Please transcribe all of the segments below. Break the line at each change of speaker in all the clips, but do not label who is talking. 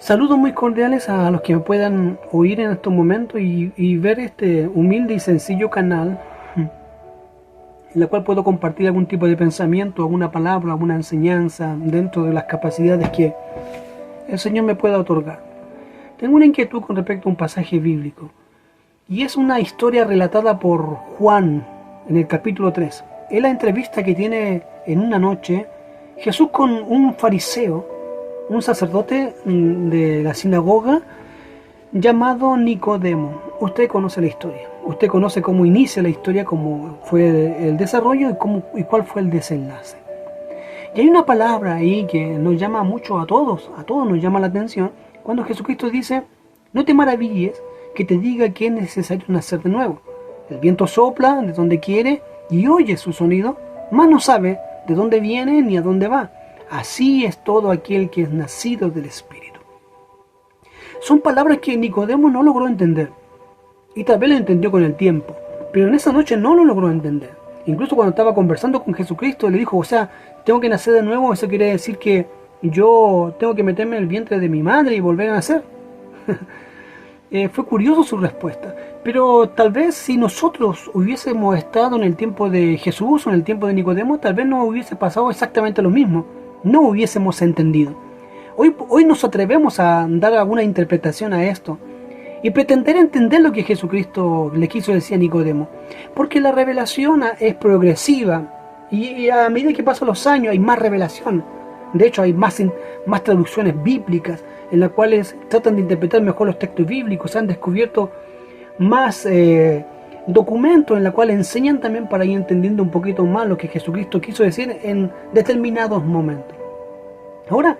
Saludos muy cordiales a los que me puedan oír en estos momentos y ver este humilde y sencillo canal en el cual puedo compartir algún tipo de pensamiento, alguna palabra, alguna enseñanza dentro de las capacidades que el Señor me pueda otorgar. Tengo una inquietud con respecto a un pasaje bíblico y es una historia relatada por Juan en el capítulo 3. Es la entrevista que tiene en una noche Jesús con un fariseo, un sacerdote de la sinagoga llamado Nicodemo. Usted conoce la historia, usted conoce cómo inicia la historia, cómo fue el desarrollo y cuál fue el desenlace. Y hay una palabra ahí que nos llama mucho a todos nos llama la atención, cuando Jesucristo dice: no te maravilles que te diga que es necesario nacer de nuevo. El viento sopla de donde quiere y oye su sonido, mas no sabe de dónde viene ni a dónde va. Así es todo aquel que es nacido del Espíritu. Son palabras que Nicodemo no logró entender. Y tal vez lo entendió con el tiempo. Pero en esa noche no lo logró entender. Incluso cuando estaba conversando con Jesucristo, le dijo: o sea, tengo que nacer de nuevo. Eso quiere decir que yo tengo que meterme en el vientre de mi madre y volver a nacer. Fue curioso su respuesta. Pero tal vez si nosotros hubiésemos estado en el tiempo de Jesús o en el tiempo de Nicodemo, tal vez no hubiese pasado exactamente lo mismo. No hubiésemos entendido. Hoy nos atrevemos a dar alguna interpretación a esto y pretender entender lo que Jesucristo le quiso decir a Nicodemo, porque la revelación es progresiva y a medida que pasan los años hay más revelación. De hecho, hay más traducciones bíblicas en las cuales tratan de interpretar mejor los textos bíblicos. Se han descubierto más documentos en los cuales enseñan también para ir entendiendo un poquito más lo que Jesucristo quiso decir en determinados momentos. Ahora,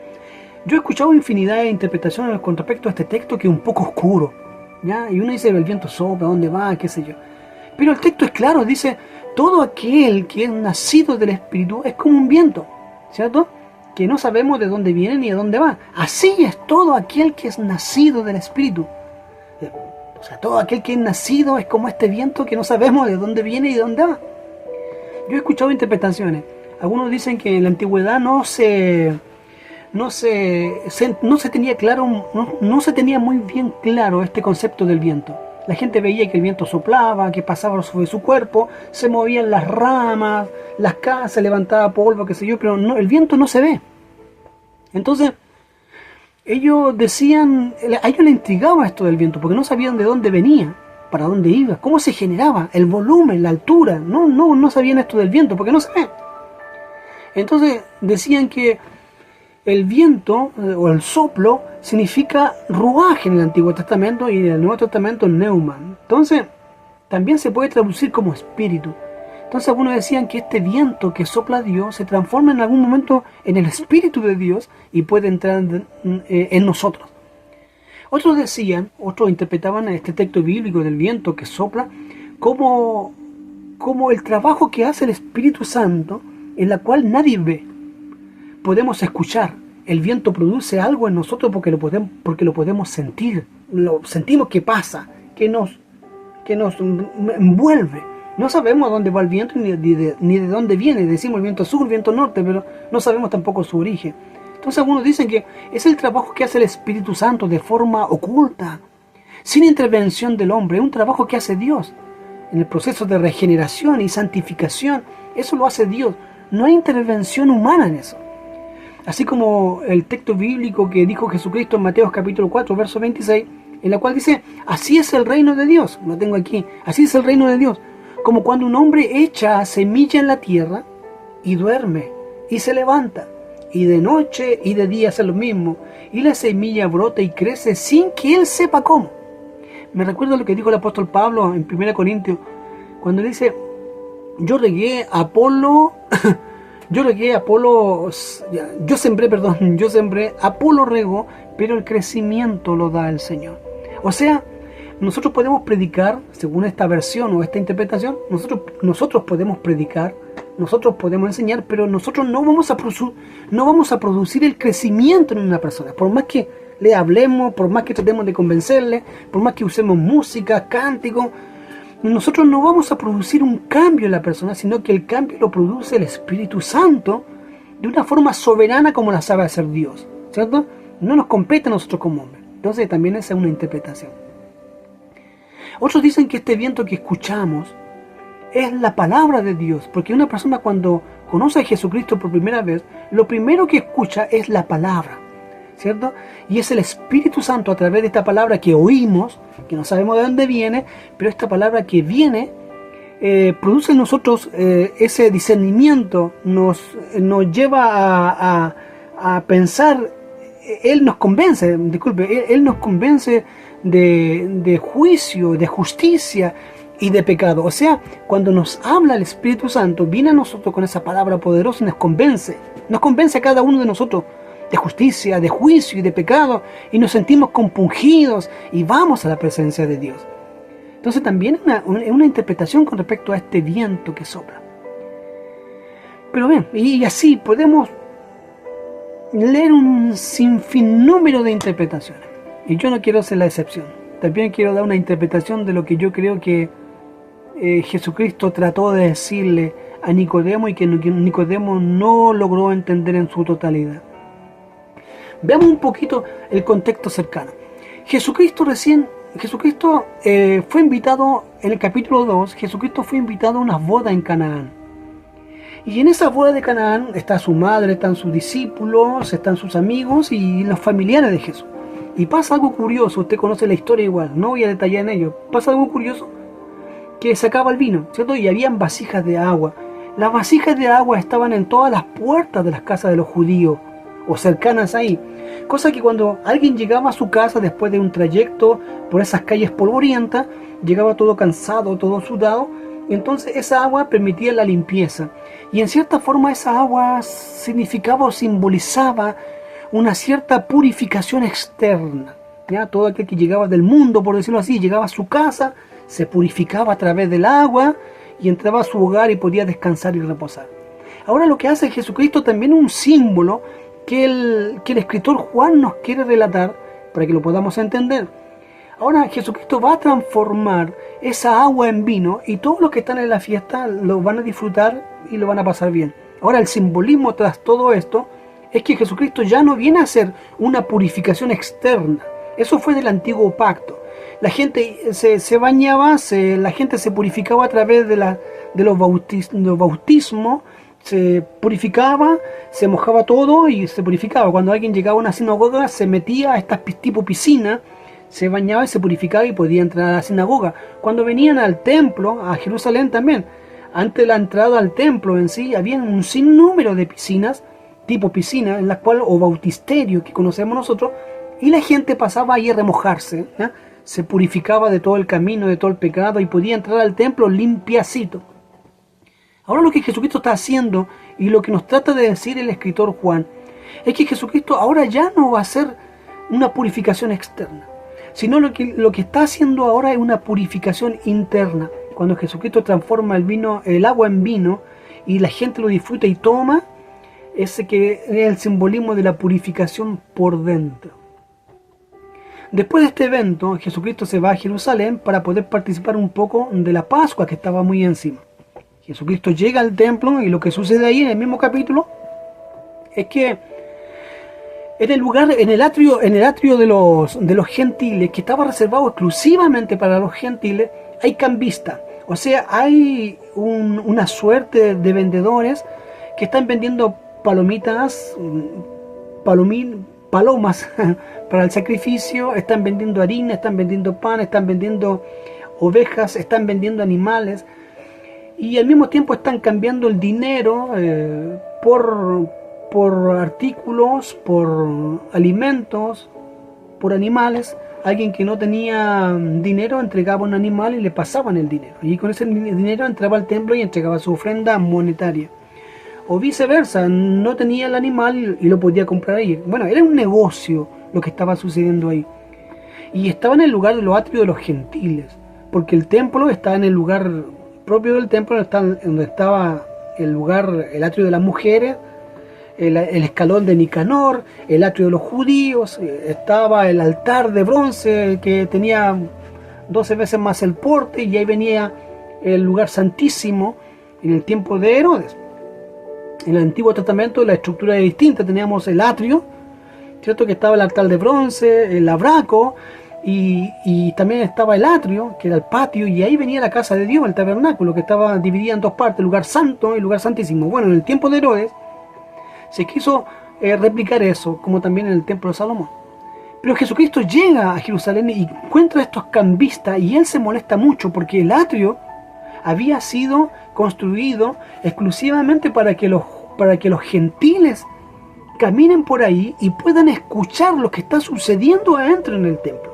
yo he escuchado infinidad de interpretaciones con respecto a este texto que es un poco oscuro, ¿ya? Y uno dice: el viento sopla, ¿dónde va? ¿Qué sé yo? Pero el texto es claro, dice: todo aquel que es nacido del Espíritu es como un viento, ¿cierto? Que no sabemos de dónde viene ni de dónde va. Así es todo aquel que es nacido del Espíritu. O sea, todo aquel que es nacido es como este viento que no sabemos de dónde viene y de dónde va. Yo he escuchado interpretaciones. Algunos dicen que en la antigüedad no se tenía claro, no se tenía muy bien claro este concepto del viento. La gente veía que el viento soplaba, que pasaba sobre su cuerpo, se movían las ramas, las casas, levantaba polvo, qué sé yo, pero no, el viento no se ve. Entonces, ellos decían, a ellos les intrigaba esto del viento, porque no sabían de dónde venía, para dónde iba, cómo se generaba, el volumen, la altura. No sabían esto del viento, porque no se ve. Entonces decían que el viento o el soplo significa ruaj en el Antiguo Testamento y en el Nuevo Testamento neuman. Entonces también se puede traducir como espíritu. Entonces algunos decían que este viento que sopla Dios se transforma en algún momento en el Espíritu de Dios y puede entrar en nosotros. Otros interpretaban este texto bíblico del viento que sopla como el trabajo que hace el Espíritu Santo, en la cual nadie ve. Podemos escuchar, el viento produce algo en nosotros porque lo podemos sentir, lo sentimos que pasa, que nos envuelve. No sabemos dónde va el viento ni de dónde viene. Decimos el viento sur, el viento norte, pero no sabemos tampoco su origen. Entonces algunos dicen que es el trabajo que hace el Espíritu Santo de forma oculta, sin intervención del hombre. Es un trabajo que hace Dios en el proceso de regeneración y santificación. Eso lo hace Dios. No hay intervención humana en eso. Así como el texto bíblico que dijo Jesucristo en Mateo capítulo 4, verso 26, en la cual dice: así es el reino de Dios. Lo tengo aquí. Así es el reino de Dios. Como cuando un hombre echa semilla en la tierra y duerme y se levanta, y de noche y de día hace lo mismo, y la semilla brota y crece sin que él sepa cómo. Me recuerdo lo que dijo el apóstol Pablo en 1 Corintios, cuando dice: yo sembré, Apolo regó, pero el crecimiento lo da el Señor. O sea, nosotros podemos predicar, según esta versión o esta interpretación, nosotros podemos predicar, nosotros podemos enseñar, pero nosotros no vamos a producir el crecimiento en una persona. Por más que le hablemos, por más que tratemos de convencerle, por más que usemos música, cántico, nosotros no vamos a producir un cambio en la persona, sino que el cambio lo produce el Espíritu Santo de una forma soberana como la sabe hacer Dios, ¿cierto? no nos compete a nosotros como hombres. Entonces también esa es una interpretación. Otros dicen que este viento que escuchamos es la palabra de Dios, porque una persona cuando conoce a Jesucristo por primera vez, lo primero que escucha es la palabra, ¿cierto? Y es el Espíritu Santo a través de esta palabra que oímos, que no sabemos de dónde viene, pero esta palabra que viene produce en nosotros ese discernimiento, nos lleva a pensar. Él nos convence, Él nos convence de juicio, de justicia y de pecado. O sea, cuando nos habla el Espíritu Santo, viene a nosotros con esa palabra poderosa y nos convence a cada uno de nosotros de justicia, de juicio y de pecado, y nos sentimos compungidos y vamos a la presencia de Dios. Entonces también es una interpretación con respecto a este viento que sopla. Pero bien, y así podemos leer un sinfín número de interpretaciones. Y yo no quiero ser la excepción. También quiero dar una interpretación de lo que yo creo que Jesucristo trató de decirle a Nicodemo y que Nicodemo no logró entender en su totalidad. Veamos un poquito el contexto cercano. Jesucristo fue invitado, en el capítulo 2, Jesucristo fue invitado a unas bodas en Canaán. Y en esa boda de Canaán está su madre, están sus discípulos, están sus amigos y los familiares de Jesús. Y pasa algo curioso, usted conoce la historia igual, no voy a detallar en ello. Pasa algo curioso, que se acaba el vino, ¿cierto? Y habían vasijas de agua. Las vasijas de agua estaban en todas las puertas de las casas de los judíos, o cercanas ahí. Cosa que cuando alguien llegaba a su casa después de un trayecto por esas calles polvorientas, llegaba todo cansado, todo sudado, entonces esa agua permitía la limpieza. Y en cierta forma esa agua significaba o simbolizaba una cierta purificación externa. ¿Ya? Todo aquel que llegaba del mundo, por decirlo así, llegaba a su casa, se purificaba a través del agua y entraba a su hogar y podía descansar y reposar. Ahora lo que hace Jesucristo también es un símbolo que el escritor Juan nos quiere relatar para que lo podamos entender. Ahora Jesucristo va a transformar esa agua en vino y todos los que están en la fiesta lo van a disfrutar y lo van a pasar bien. Ahora el simbolismo tras todo esto es que Jesucristo ya no viene a hacer una purificación externa. Eso fue del antiguo pacto. La gente se bañaba, la gente se purificaba a través de los bautismos, se purificaba, se mojaba todo y se purificaba. Cuando alguien llegaba a una sinagoga se metía a estas tipo piscina, se bañaba y se purificaba y podía entrar a la sinagoga. Cuando venían al templo, a Jerusalén también, antes de la entrada al templo en sí, había un sinnúmero de piscinas, tipo piscina, en las cuales, o bautisterio que conocemos nosotros, y la gente pasaba ahí a remojarse, ¿eh? Se purificaba de todo el camino, de todo el pecado y podía entrar al templo limpiacito. Ahora lo que Jesucristo está haciendo y lo que nos trata de decir el escritor Juan es que Jesucristo ahora ya no va a hacer una purificación externa, sino lo que está haciendo ahora es una purificación interna. Cuando Jesucristo transforma el agua en vino y la gente lo disfruta y toma, ese que es el simbolismo de la purificación por dentro. Después de este evento, Jesucristo se va a Jerusalén para poder participar un poco de la Pascua que estaba muy encima. Jesucristo llega al templo y lo que sucede ahí en el mismo capítulo es que en el atrio de los gentiles, que estaba reservado exclusivamente para los gentiles, hay cambistas. O sea, hay una suerte de vendedores que están vendiendo palomas para el sacrificio, están vendiendo harina, están vendiendo pan, están vendiendo ovejas, están vendiendo animales y al mismo tiempo están cambiando el dinero por artículos, por alimentos, por animales. Alguien que no tenía dinero entregaba un animal y le pasaban el dinero, y con ese dinero entraba al templo y entregaba su ofrenda monetaria. O viceversa, no tenía el animal y lo podía comprar ahí. Bueno, era un negocio lo que estaba sucediendo ahí. Y estaba en el lugar de los atrios de los gentiles, porque el templo está en el lugar propio del templo, donde estaba el atrio de las mujeres, el escalón de Nicanor, el atrio de los judíos, estaba el altar de bronce que tenía 12 veces más el porte, y ahí venía el lugar santísimo en el tiempo de Herodes. En el Antiguo Testamento la estructura era distinta, teníamos el atrio ¿cierto? Que estaba el altar de bronce, el abraco, y también estaba el atrio, que era el patio, y ahí venía la casa de Dios, el tabernáculo, que estaba dividida en dos partes, el lugar santo y el lugar santísimo. Bueno, en el tiempo de Herodes se quiso replicar eso, como también en el templo de Salomón. Pero Jesucristo llega a Jerusalén y encuentra a estos cambistas, y él se molesta mucho porque el atrio había sido construido exclusivamente para que los gentiles caminen por ahí y puedan escuchar lo que está sucediendo adentro en el templo.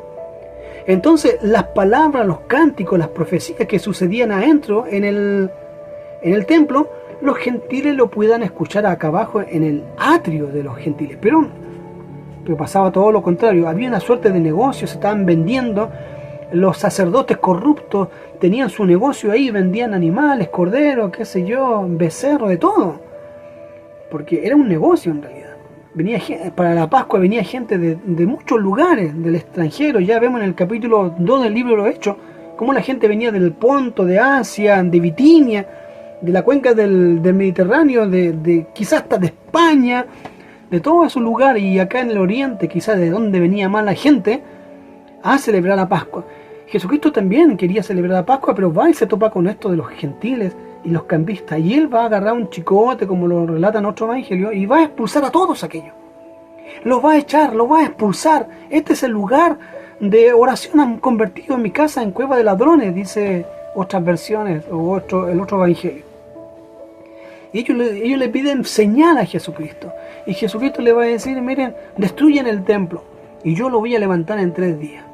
Entonces las palabras, los cánticos, las profecías que sucedían adentro en el templo, los gentiles lo puedan escuchar acá abajo en el atrio de los gentiles. Pero pasaba todo lo contrario, había una suerte de negocio, se estaban vendiendo. Los sacerdotes corruptos tenían su negocio ahí, vendían animales, corderos, qué sé yo, becerros, de todo. Porque era un negocio en realidad. Para la Pascua venía gente de muchos lugares, del extranjero. Ya vemos en el capítulo 2 del libro de los Hechos, cómo la gente venía del Ponto, de Asia, de Bitinia, de la cuenca del Mediterráneo, quizás hasta de España, de todos esos lugares, y acá en el oriente, quizás de donde venía más la gente, a celebrar la Pascua. Jesucristo también quería celebrar la Pascua, pero va y se topa con esto de los gentiles y los cambistas, y él va a agarrar un chicote, como lo relata en otro evangelio, y va a expulsar a todos aquellos. Los va a echar, los va a expulsar. Este es el lugar de oración. Han convertido en mi casa en cueva de ladrones, dice otras versiones o el otro evangelio. Y ellos le piden señal a Jesucristo, y Jesucristo le va a decir: miren, destruyen el templo y yo lo voy a levantar en 3 días.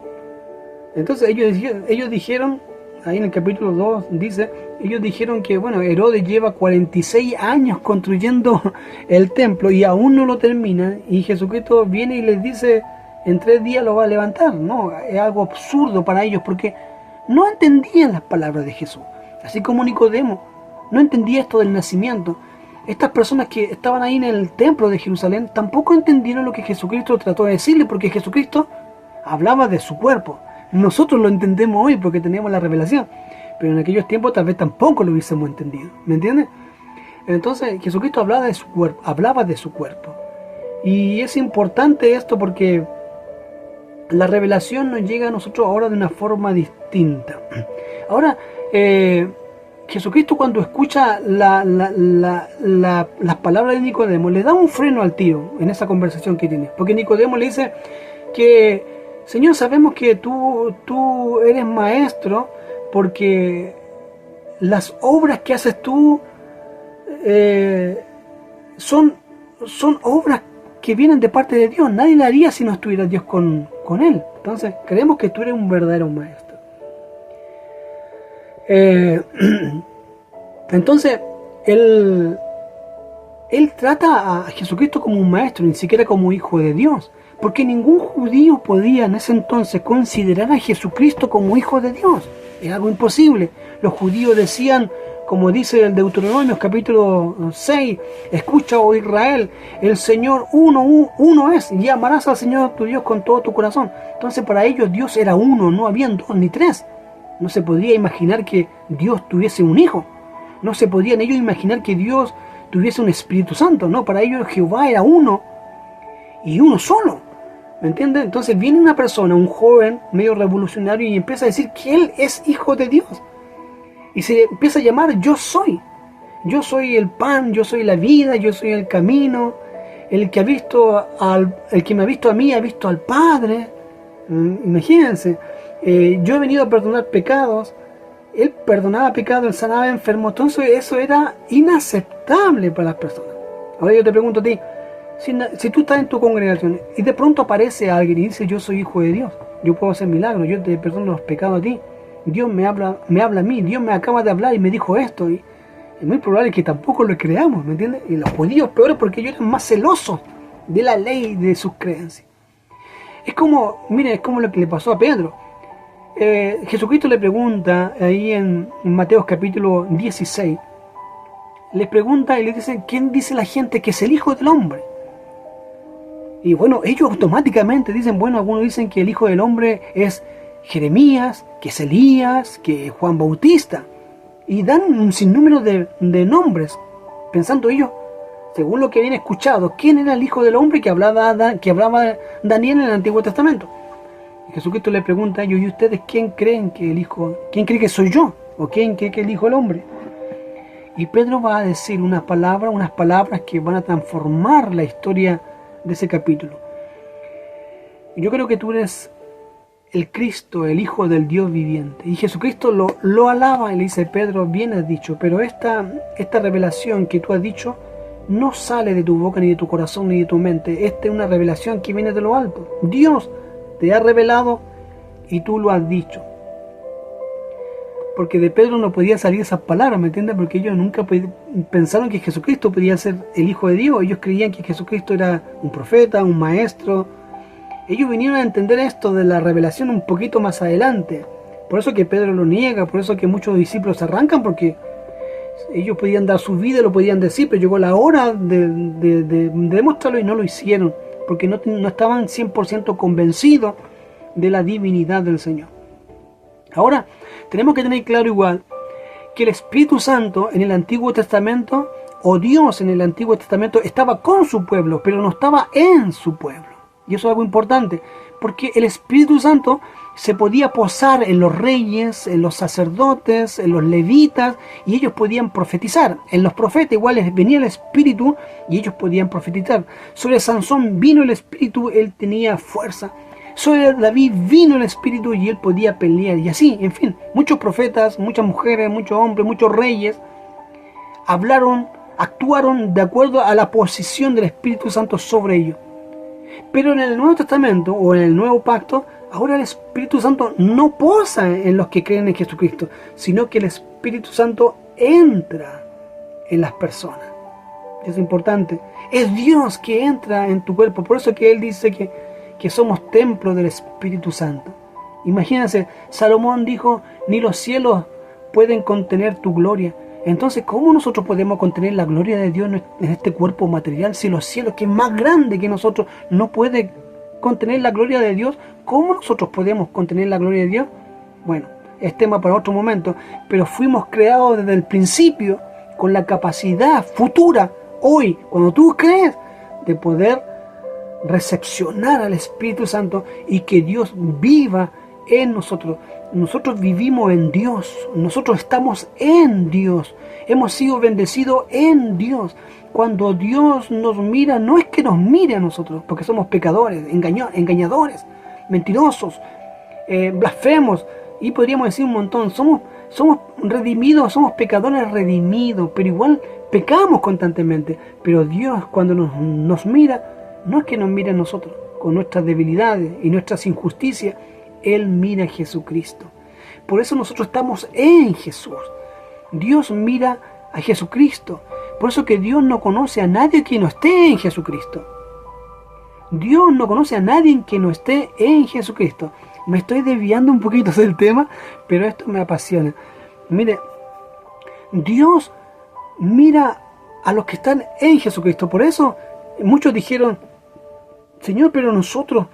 Entonces ellos dijeron, ahí en el capítulo 2 dice, ellos dijeron que, bueno, Herodes lleva 46 años construyendo el templo y aún no lo termina, y Jesucristo viene y les dice: en 3 días lo va a levantar. No, es algo absurdo para ellos, porque no entendían las palabras de Jesús. Así como Nicodemo no entendía esto del nacimiento. Estas personas que estaban ahí en el templo de Jerusalén tampoco entendieron lo que Jesucristo trató de decirle, porque Jesucristo hablaba de su cuerpo. Nosotros lo entendemos hoy porque tenemos la revelación, pero en aquellos tiempos tal vez tampoco lo hubiésemos entendido, ¿me entiendes? Entonces Jesucristo hablaba de su cuerpo. Y es importante esto porque la revelación nos llega a nosotros ahora de una forma distinta. Ahora, Jesucristo, cuando escucha las palabras de Nicodemo, le da un freno al tiro en esa conversación que tiene. Porque Nicodemo le dice que: Señor, sabemos que tú eres maestro, porque las obras que haces tú son obras que vienen de parte de Dios. Nadie la haría si no estuviera Dios con él. Entonces, creemos que tú eres un verdadero maestro. Entonces él trata a Jesucristo como un maestro, ni siquiera como hijo de Dios, porque ningún judío podía en ese entonces considerar a Jesucristo como hijo de Dios. Es algo imposible. Los judíos decían, como dice el Deuteronomio capítulo 6, escucha, oh Israel, el Señor uno es, y amarás al Señor tu Dios con todo tu corazón. Entonces para ellos Dios era uno, no habían 2 ni 3. No se podía imaginar que Dios tuviese un hijo. No se podían ellos imaginar que Dios tuviese un Espíritu Santo. No, para ellos Jehová era uno y uno solo. ¿Me entiendes? Entonces viene una persona, un joven medio revolucionario, y empieza a decir que él es hijo de Dios. Y se empieza a llamar: yo soy. Yo soy el pan, yo soy la vida, yo soy el camino. El que me ha visto a mí ha visto al Padre. Imagínense. Yo he venido a perdonar pecados. Él perdonaba pecados, él sanaba enfermos. Entonces eso era inaceptable para las personas. Ahora yo te pregunto a ti, si tú estás en tu congregación y de pronto aparece alguien y dice: yo soy hijo de Dios, yo puedo hacer milagros, yo te perdono los pecados a ti, Dios me habla a mí, Dios me acaba de hablar y me dijo esto, y es muy probable que tampoco lo creamos, ¿me entiendes? Y los judíos peores, porque ellos eran más celosos de la ley, de sus creencias. Es como lo que le pasó a Pedro. Jesucristo le pregunta ahí en Mateo capítulo 16, les pregunta y le dice: ¿quién dice la gente que es el Hijo del Hombre? Y bueno, ellos automáticamente dicen, bueno, algunos dicen que el Hijo del Hombre es Jeremías, que es Elías, que es Juan Bautista, y dan un sinnúmero de nombres, pensando ellos según lo que habían escuchado, quién era el Hijo del Hombre que hablaba Daniel en el Antiguo Testamento. Y Jesucristo le pregunta a ellos, ¿y ustedes quién creen que soy yo? ¿O quién cree que es el Hijo del Hombre? Y Pedro va a decir unas palabras que van a transformar la historia de ese capítulo. Y yo creo que tú eres el Cristo, el Hijo del Dios viviente. Y Jesucristo lo alaba y le dice, Pedro, bien has dicho, pero esta revelación que tú has dicho no sale de tu boca, ni de tu corazón, ni de tu mente. Esta es una revelación que viene de lo alto. Dios te ha revelado y tú lo has dicho. Porque de Pedro no podía salir esas palabras, ¿me entiendes? Porque ellos nunca pensaron que Jesucristo podía ser el Hijo de Dios. Ellos creían que Jesucristo era un profeta, un maestro. Ellos vinieron a entender esto de la revelación un poquito más adelante. Por eso que Pedro lo niega, por eso que muchos discípulos se arrancan, porque ellos podían dar su vida, lo podían decir, pero llegó la hora de demostrarlo y no lo hicieron, porque no estaban 100% convencidos de la divinidad del Señor. Ahora, tenemos que tener claro igual que el Espíritu Santo en el Antiguo Testamento, o Dios en el Antiguo Testamento, estaba con su pueblo, pero no estaba en su pueblo. Y eso es algo importante, porque el Espíritu Santo se podía posar en los reyes, en los sacerdotes, en los levitas, y ellos podían profetizar. En los profetas igual venía el Espíritu y ellos podían profetizar. Sobre Sansón vino el Espíritu, él tenía fuerza. Sobre David vino el Espíritu y él podía pelear. Y así, en fin, muchos profetas, muchas mujeres, muchos hombres, muchos reyes actuaron de acuerdo a la posición del Espíritu Santo sobre ellos. Pero en el Nuevo Testamento o en el Nuevo Pacto, ahora el Espíritu Santo no posa en los que creen en Jesucristo, sino que el Espíritu Santo entra en las personas. Es importante. Es Dios que entra en tu cuerpo. Por eso que Él dice que somos templo del Espíritu Santo. Imagínense, Salomón dijo, ni los cielos pueden contener tu gloria. Entonces, ¿cómo nosotros podemos contener la gloria de Dios en este cuerpo material? Si los cielos, que es más grande que nosotros, no puede contener la gloria de Dios, ¿cómo nosotros podemos contener la gloria de Dios? Bueno, es tema para otro momento, pero fuimos creados desde el principio con la capacidad futura, hoy, cuando tú crees, de poder recepcionar al Espíritu Santo y que Dios viva en nosotros. Nosotros vivimos en Dios, nosotros estamos en Dios, hemos sido bendecidos en Dios. Cuando Dios nos mira, no es que nos mire a nosotros, porque somos pecadores, engañadores, mentirosos, blasfemos, y podríamos decir un montón. Somos redimidos, somos pecadores redimidos, pero igual pecamos constantemente. Pero Dios, cuando nos mira, no es que nos mire a nosotros con nuestras debilidades y nuestras injusticias. Él mira a Jesucristo. Por eso nosotros estamos en Jesús. Dios mira a Jesucristo. Por eso que Dios no conoce a nadie que no esté en Jesucristo. Dios no conoce a nadie que no esté en Jesucristo. Me estoy desviando un poquito del tema, pero esto me apasiona. Mire, Dios mira a los que están en Jesucristo. Por eso muchos dijeron, Señor, pero nosotros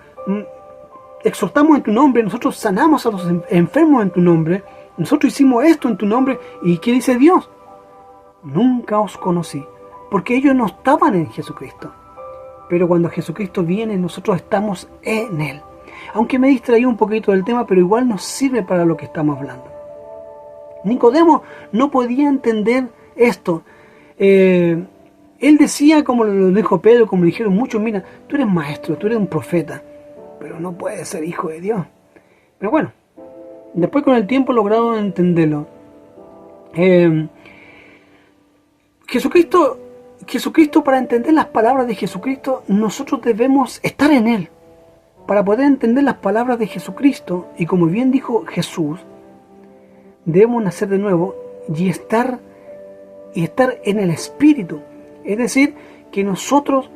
exhortamos en tu nombre, nosotros sanamos a los enfermos en tu nombre, nosotros hicimos esto en tu nombre. ¿Y qué dice Dios? Nunca os conocí, porque ellos no estaban en Jesucristo. Pero cuando Jesucristo viene, nosotros estamos en Él. Aunque me distraí un poquito del tema, pero igual nos sirve para lo que estamos hablando. Nicodemo no podía entender esto. Él decía, como lo dijo Pedro, como dijeron muchos, mira, tú eres maestro, tú eres un profeta, pero no puedes ser hijo de Dios. Pero bueno, después con el tiempo lograron entenderlo. Jesucristo, para entender las palabras de Jesucristo, nosotros debemos estar en Él. Para poder entender las palabras de Jesucristo, y como bien dijo Jesús, debemos nacer de nuevo y estar en el Espíritu. Es decir, que nosotros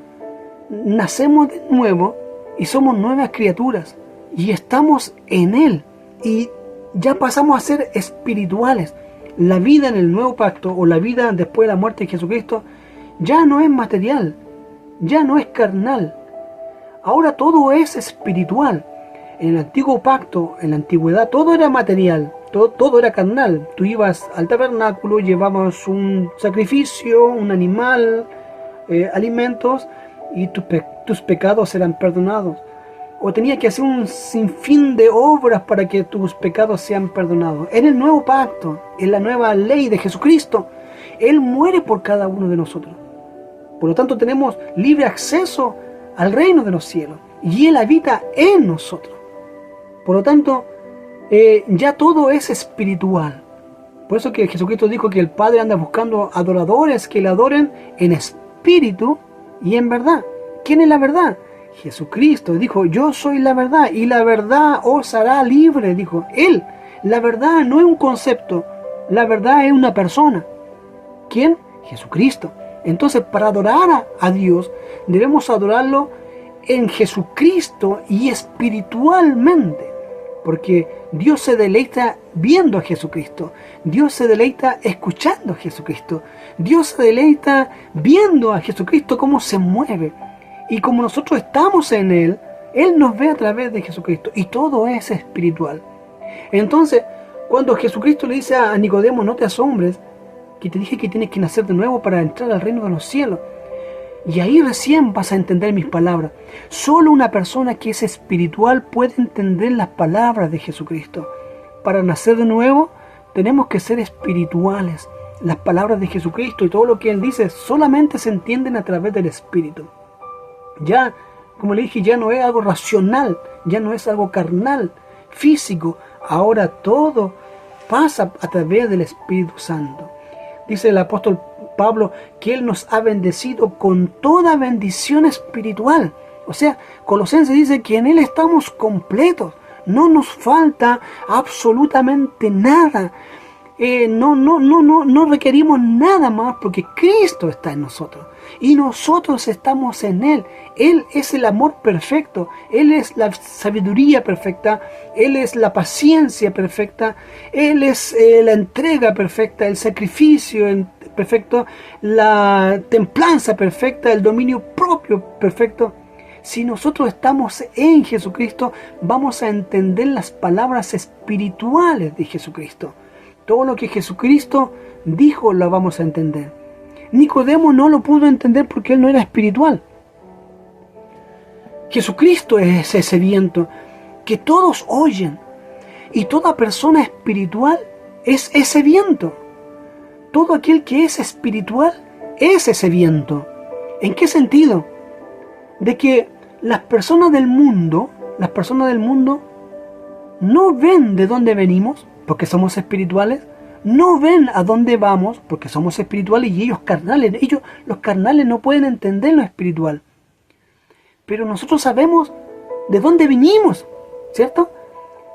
nacemos de nuevo y somos nuevas criaturas y estamos en Él y ya pasamos a ser espirituales. La vida en el nuevo pacto, o la vida después de la muerte de Jesucristo, ya no es material, ya no es carnal. Ahora todo es espiritual. En el antiguo pacto, en la antigüedad, todo era material, todo era carnal. Tú ibas al tabernáculo, llevabas un sacrificio, un animal, alimentos y tus pecados serán perdonados. O tenía que hacer un sinfín de obras para que tus pecados sean perdonados. En el nuevo pacto, en la nueva ley de Jesucristo, Él muere por cada uno de nosotros. Por lo tanto, tenemos libre acceso al reino de los cielos. Y Él habita en nosotros. Por lo tanto, ya todo es espiritual. Por eso que Jesucristo dijo que el Padre anda buscando adoradores que le adoren en espíritu y en verdad. ¿Quién es la verdad? Jesucristo dijo, yo soy la verdad y la verdad os hará libre, dijo Él. La verdad no es un concepto, la verdad es una persona. ¿Quién? Jesucristo. Entonces, para adorar a Dios, debemos adorarlo en Jesucristo y espiritualmente. Porque Dios se deleita viendo a Jesucristo. Dios se deleita escuchando a Jesucristo. Dios se deleita viendo a Jesucristo cómo se mueve. Y como nosotros estamos en Él, Él nos ve a través de Jesucristo. Y todo es espiritual. Entonces, cuando Jesucristo le dice a Nicodemo, no te asombres, que te dije que tienes que nacer de nuevo para entrar al reino de los cielos. Y ahí recién vas a entender mis palabras. Solo una persona que es espiritual puede entender las palabras de Jesucristo. Para nacer de nuevo, tenemos que ser espirituales. Las palabras de Jesucristo y todo lo que Él dice solamente se entienden a través del Espíritu. Ya, como le dije, ya no es algo racional, ya no es algo carnal, físico. Ahora todo pasa a través del Espíritu Santo. Dice el apóstol Pablo que Él nos ha bendecido con toda bendición espiritual. O sea, Colosenses dice que en Él estamos completos. No nos falta absolutamente nada. No requerimos nada más porque Cristo está en nosotros. Y nosotros estamos en Él. Él es el amor perfecto. Él es la sabiduría perfecta. Él es la paciencia perfecta. Él es la entrega perfecta, el sacrificio perfecto, la templanza perfecta, el dominio propio perfecto. Si nosotros estamos en Jesucristo, vamos a entender las palabras espirituales de Jesucristo. Todo lo que Jesucristo dijo lo vamos a entender. Nicodemo no lo pudo entender porque él no era espiritual. Jesucristo es ese viento que todos oyen. Y toda persona espiritual es ese viento. Todo aquel que es espiritual es ese viento. ¿En qué sentido? De que las personas del mundo no ven de dónde venimos, porque somos espirituales, no ven a dónde vamos, porque somos espirituales, y ellos carnales, los carnales no pueden entender lo espiritual. Pero nosotros sabemos de dónde vinimos, ¿cierto?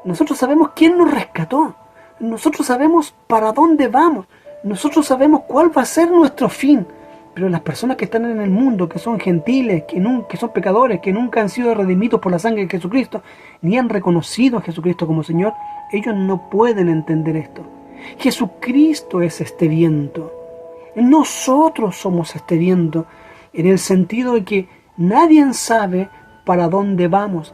Nosotros sabemos quién nos rescató, nosotros sabemos para dónde vamos, nosotros sabemos cuál va a ser nuestro fin. Pero las personas que están en el mundo, que son gentiles, que son pecadores, que nunca han sido redimidos por la sangre de Jesucristo, ni han reconocido a Jesucristo como Señor, ellos no pueden entender esto. Jesucristo es este viento. Nosotros somos este viento, en el sentido de que nadie sabe para dónde vamos,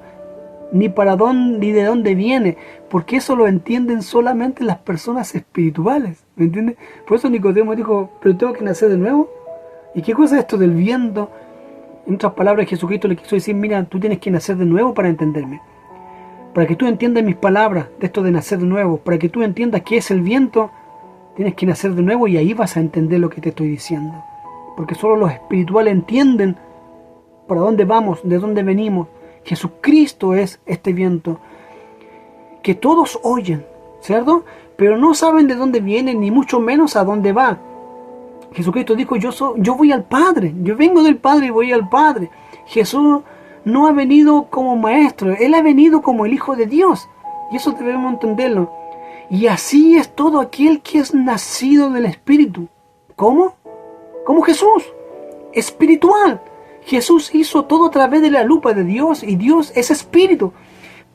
ni de dónde viene, porque eso lo entienden solamente las personas espirituales, ¿me entiendes? Por eso Nicodemo dijo, pero tengo que nacer de nuevo. ¿Y qué cosa es esto del viento? En otras palabras, Jesucristo le quiso decir, mira, tú tienes que nacer de nuevo para entenderme. Para que tú entiendas mis palabras de esto de nacer de nuevo, para que tú entiendas qué es el viento, tienes que nacer de nuevo y ahí vas a entender lo que te estoy diciendo. Porque solo los espirituales entienden para dónde vamos, de dónde venimos. Jesucristo es este viento que todos oyen, ¿cierto? Pero no saben de dónde viene, ni mucho menos a dónde va. Jesucristo dijo, yo voy al Padre, yo vengo del Padre y voy al Padre. Jesús no ha venido como maestro, Él ha venido como el Hijo de Dios. Y eso debemos entenderlo. Y así es todo aquel que es nacido del Espíritu. ¿Cómo? Como Jesús, espiritual. Jesús hizo todo a través de la lupa de Dios, y Dios es espíritu.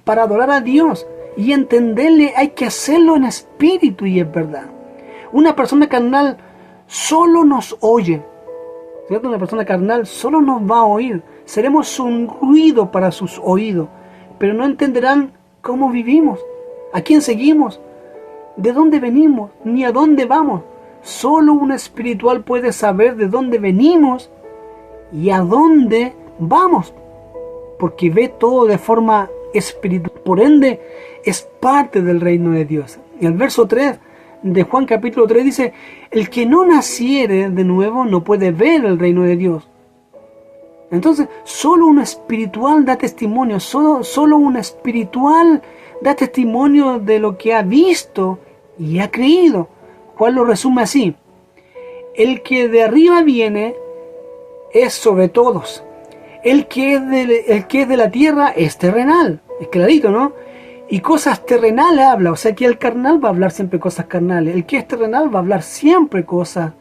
Para adorar a Dios y entenderle hay que hacerlo en espíritu y en verdad. Una persona carnal solo nos oye, ¿cierto? Una persona carnal solo nos va a oír. Seremos un ruido para sus oídos, pero no entenderán cómo vivimos, a quién seguimos, de dónde venimos, ni a dónde vamos. Solo un espiritual puede saber de dónde venimos y a dónde vamos, porque ve todo de forma espiritual, por ende es parte del reino de Dios. Y el verso 3 de Juan capítulo 3 dice: el que no naciere de nuevo no puede ver el reino de Dios. Entonces, solo un espiritual da testimonio, solo un espiritual da testimonio de lo que ha visto y ha creído. Juan lo resume así: el que de arriba viene es sobre todos. El que es de la tierra es terrenal. Es clarito, ¿no? Y cosas terrenales habla. O sea que el carnal va a hablar siempre cosas carnales. El que es terrenal va a hablar siempre cosas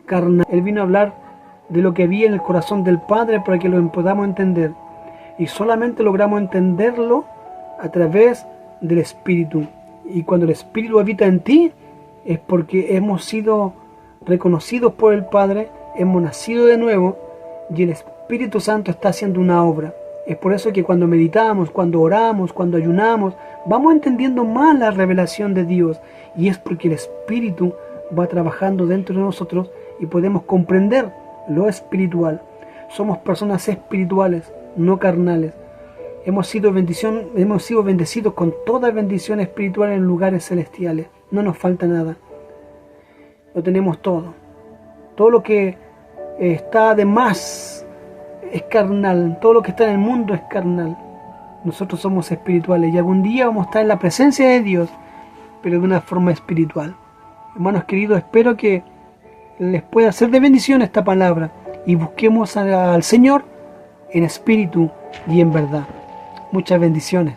carnales. Él vino a hablar de lo que había en el corazón del Padre para que lo podamos entender. Y solamente logramos entenderlo a través del Espíritu. Y cuando el Espíritu habita en ti, es porque hemos sido reconocidos por el Padre, hemos nacido de nuevo y el Espíritu Santo está haciendo una obra. Es por eso que cuando meditamos, cuando oramos, cuando ayunamos, vamos entendiendo más la revelación de Dios. Y es porque el Espíritu va trabajando dentro de nosotros y podemos comprender lo espiritual. Somos personas espirituales, no carnales. Hemos sido bendecidos con toda bendición espiritual en lugares celestiales. No nos falta nada. Lo tenemos todo. Todo lo que está de más es carnal. Todo lo que está en el mundo es carnal. Nosotros somos espirituales y algún día vamos a estar en la presencia de Dios, pero de una forma espiritual. Hermanos queridos, espero que les pueda ser de bendición esta palabra y busquemos al Señor en espíritu y en verdad. Muchas bendiciones.